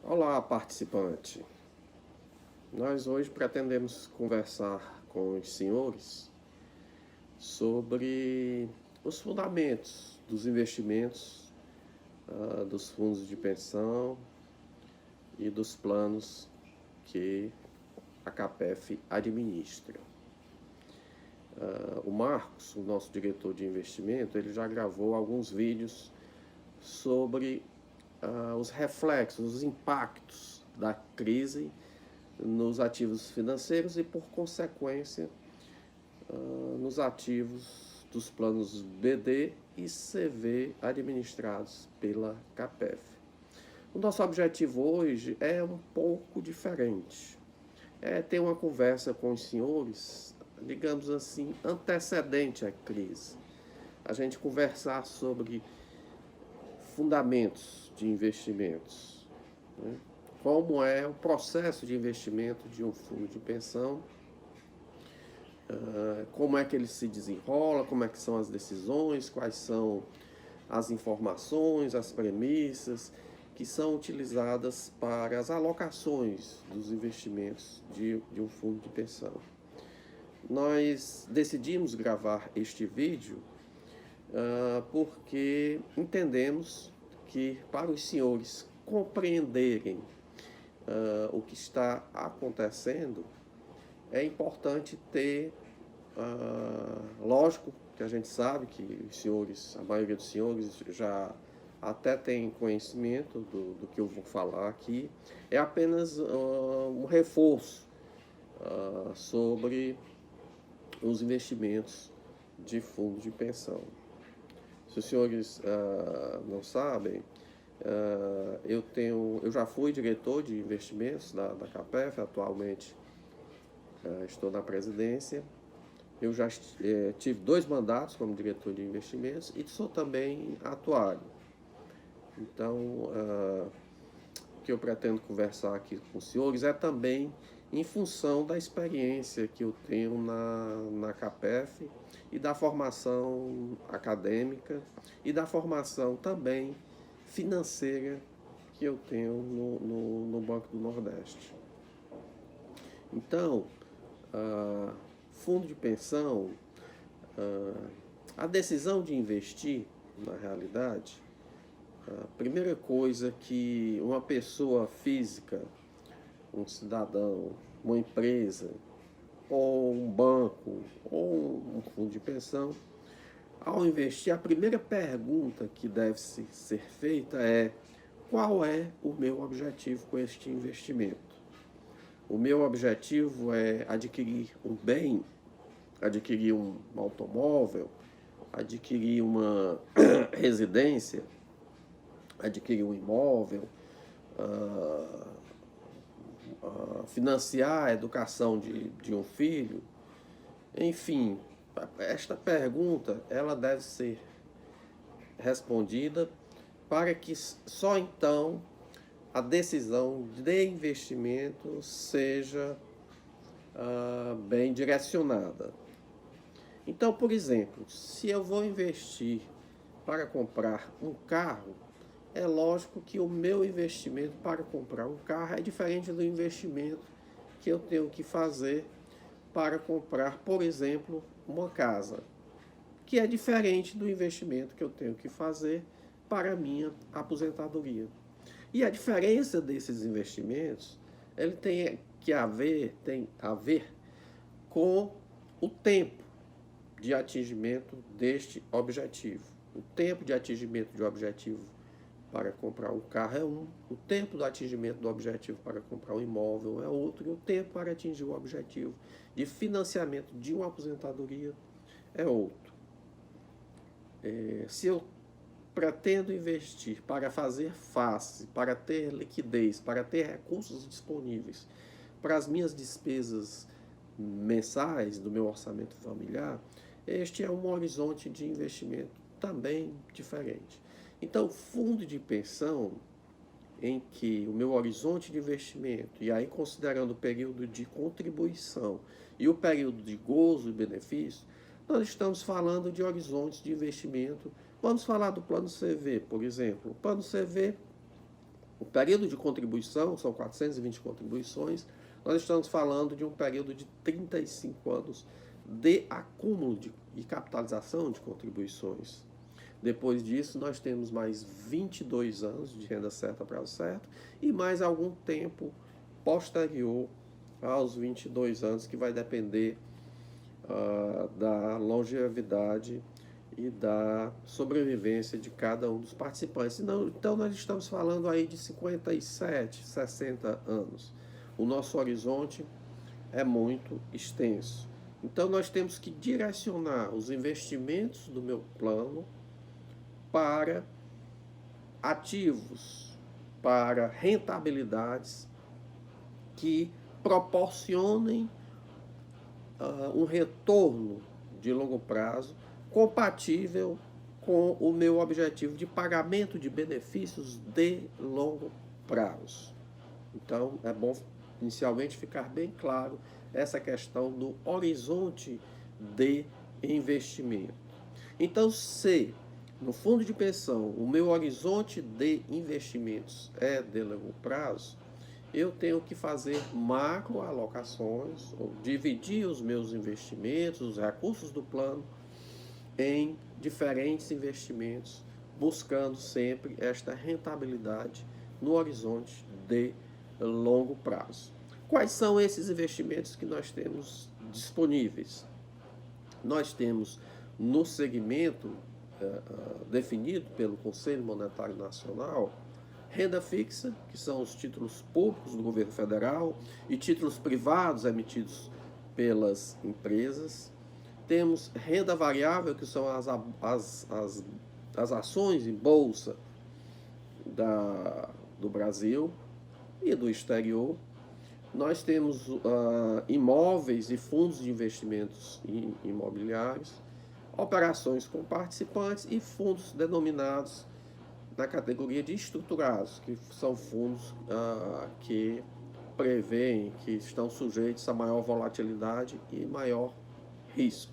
Olá, participante. Nós hoje pretendemos conversar com os senhores sobre os fundamentos dos investimentos, dos fundos de pensão e dos planos que a CAPEF administra. O Marcos, o nosso diretor de investimento, ele já gravou alguns vídeos sobre os reflexos, os impactos da crise nos ativos financeiros e, por consequência, nos ativos dos planos BD e CV administrados pela CAPEF. O nosso objetivo hoje é um pouco diferente. É ter uma conversa com os senhores, digamos assim, antecedente à crise. A gente conversar sobre fundamentos de investimentos, né? Como é o processo de investimento de um fundo de pensão, como é que ele se desenrola, como é que são as decisões, quais são as informações, as premissas que são utilizadas para as alocações dos investimentos de um fundo de pensão. Nós decidimos gravar este vídeo porque entendemos que, para os senhores compreenderem o que está acontecendo, é importante ter, lógico que a gente sabe que os senhores, a maioria dos senhores já até tem conhecimento do que eu vou falar aqui, é apenas um reforço sobre os investimentos de fundo de pensão. Se os senhores não sabem, eu já fui diretor de investimentos da CAPEF, atualmente estou na presidência. Eu já tive 2 mandatos como diretor de investimentos e sou também atuário. Então, o que eu pretendo conversar aqui com os senhores é também em função da experiência que eu tenho na CAPEF e da formação acadêmica e da formação também financeira que eu tenho no Banco do Nordeste. Então, fundo de pensão, a decisão de investir, na realidade, a primeira coisa que uma pessoa física, um cidadão, uma empresa, ou um banco, ou um fundo de pensão, ao investir, a primeira pergunta que deve ser feita é: qual é o meu objetivo com este investimento? O meu objetivo é adquirir um bem, adquirir um automóvel, adquirir uma residência, adquirir um imóvel, financiar a educação de um filho. Enfim, esta pergunta ela deve ser respondida para que só então a decisão de investimento seja bem direcionada. Então, por exemplo, se eu vou investir para comprar um carro, é lógico que o meu investimento para comprar um carro é diferente do investimento que eu tenho que fazer para comprar, por exemplo, uma casa, que é diferente do investimento que eu tenho que fazer para a minha aposentadoria. E a diferença desses investimentos, ele tem a ver com o tempo de atingimento deste objetivo. O tempo de atingimento de objetivo para comprar um carro é um, o tempo do atingimento do objetivo para comprar um imóvel é outro, e o tempo para atingir o objetivo de financiamento de uma aposentadoria é outro. Se eu pretendo investir para fazer face, para ter liquidez, para ter recursos disponíveis para as minhas despesas mensais do meu orçamento familiar, este é um horizonte de investimento também diferente. Então, fundo de pensão, em que o meu horizonte de investimento, e aí considerando o período de contribuição e o período de gozo e benefício, nós estamos falando de horizontes de investimento. Vamos falar do plano CV, por exemplo. O plano CV, O período de contribuição, são 420 contribuições, nós estamos falando de um período de 35 anos de acúmulo e capitalização de contribuições. Depois disso, nós temos mais 22 anos de renda certa prazo certo e mais algum tempo posterior aos 22 anos, que vai depender da longevidade e da sobrevivência de cada um dos participantes. Então, nós estamos falando aí de 57, 60 anos. O nosso horizonte é muito extenso. Então, nós temos que direcionar os investimentos do meu plano para ativos, para rentabilidades que proporcionem um retorno de longo prazo compatível com o meu objetivo de pagamento de benefícios de longo prazo. Então, é bom inicialmente ficar bem claro essa questão do horizonte de investimento. Então, se no fundo de pensão o meu horizonte de investimentos é de longo prazo, eu tenho que fazer macroalocações, ou dividir os meus investimentos, os recursos do plano, em diferentes investimentos, buscando sempre esta rentabilidade no horizonte de longo prazo. Quais são esses investimentos que nós temos disponíveis? Nós temos no segmento definido pelo Conselho Monetário Nacional, renda fixa, que são os títulos públicos do governo federal e títulos privados emitidos pelas empresas. Temos renda variável, que são as ações em bolsa do Brasil e do exterior. Nós temos imóveis e fundos de investimentos imobiliários, operações com participantes e fundos denominados na categoria de estruturados, que são fundos que prevêem, que estão sujeitos a maior volatilidade e maior risco.